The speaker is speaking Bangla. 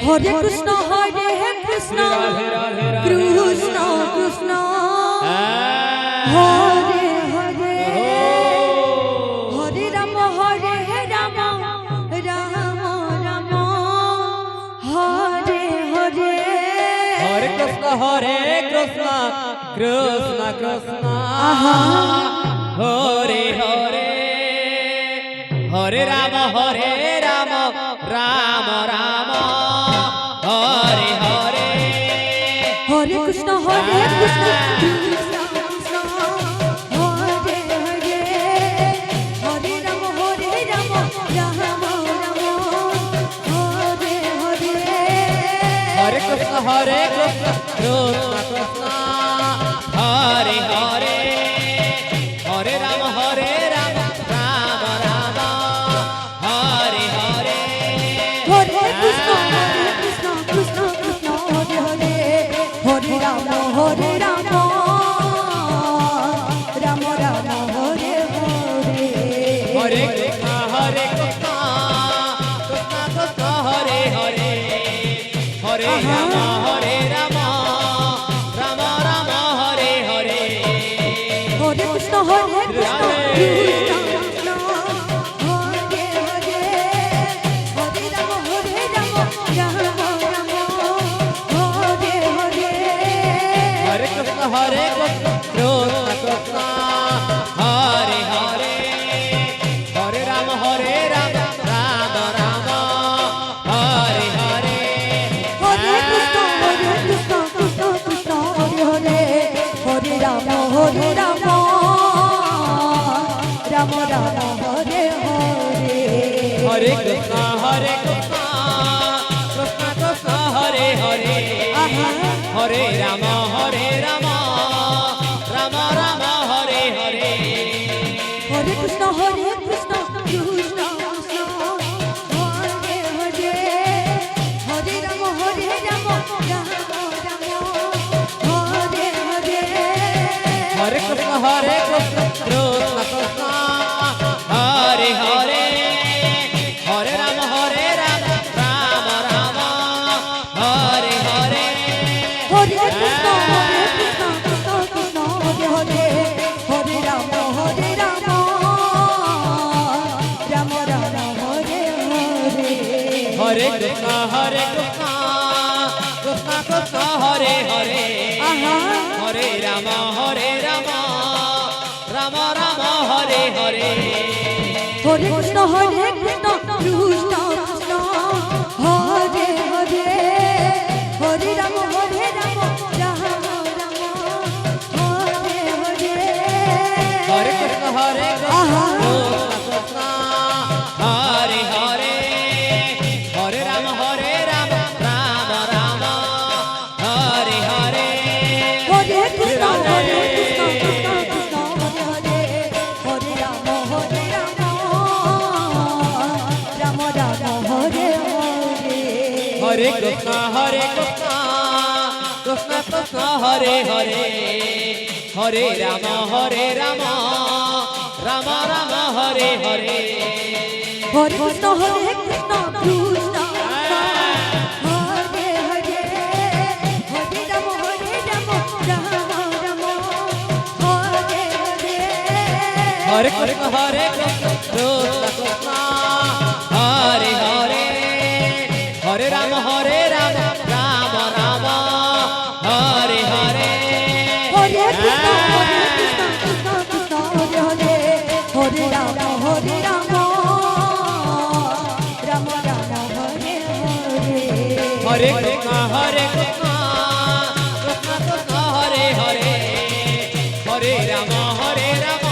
হরে কৃষ্ণ কৃষ্ণ কৃষ্ণ কৃষ্ণ হরে হরে হরে রাম রাম রাম রাম হরে হরে হরে কৃষ্ণ কৃষ্ণ কৃষ্ণ হরে হরে হরে রাম রাম রাম হরে হরে হরে কৃষ্ণ কৃষ্ণ কৃষ্ণ কৃষ্ণ হরে হরে হরে রাম রাম রাম হরে হরে হরে কৃষ্ণ কৃষ্ণ কৃষ্ণ হরে হরে হরে রাম রাম রাম হরে হরে হরে কৃষ্ণ কৃষ্ণ কৃষ্ণ হরে হরে হরে রাম রাম রাম রাম হরে হরে হরে কৃষ্ণ কৃষ্ণ কৃষ্ণ হরে হরে হরে রাম রাম রাম হরে হরে হরে কৃষ্ণ কৃষ্ণ কৃষ্ণ হরে হরে হরে রাম রাম রাম হরে হরে হরে কৃষ্ণ কৃষ্ণ কৃষ্ণ হরে হরে হরে রাম রাম রাম হরে হরে হরে কৃষ্ণ কৃষ্ণ কৃষ্ণ হরে হরে হরে রাম রাম রাম রাম হরে হরে হরে কৃষ্ণ কৃষ্ণ কৃষ্ণ হরে হরে হরে রাম রাম রাম হরে হরে হরে কৃষ্ণ কৃষ্ণ কৃষ্ণ হরে হরে হরে রাম রাম রাম হরে হরে হরে কৃষ্ণ কৃষ্ণ কৃষ্ণ হরে হরে হরে রাম রাম রাম হরে হরে হরে কৃষ্ণ কৃষ্ণ কৃষ্ণ হরে হরে হরে রাম রাম রাম রাম হরে হরে হরে কৃষ্ণ কৃষ্ণ কৃষ্ণ হরে হরে হরে রাম রাম রাম হরে হরে হরে কৃষ্ণ কৃষ্ণ কৃষ্ণ কৃষ্ণ হরে হরে হরে রাম রাম রাম হরে হরে হরে কৃষ্ণ কৃষ্ণ হরে হরে হরে রাম রাম রাম হরে হরে হরে কৃষ্ণ কৃষ্ণ কৃষ্ণ হরে হরে হরে রাম রাম রাম হরে হরে হরে কৃষ্ণ কৃষ্ণ কৃষ্ণ হরে হরে হরে রাম রাম রাম হরে হরে হরে কৃষ্ণ কৃষ্ণ কৃষ্ণ হরে হরে হরে রাম রাম রাম হরে হরে হরে কৃষ্ণ কৃষ্ণ হরে হরে হরে রাম রাম রাম হরে হরে হরে কৃষ্ণ কৃষ্ণ কৃষ্ণ হরে হরে হরে রাম রাম রাম হরে হরে হরে কৃষ্ণ কৃষ্ণ কৃষ্ণ হরে হরে হরে রাম রাম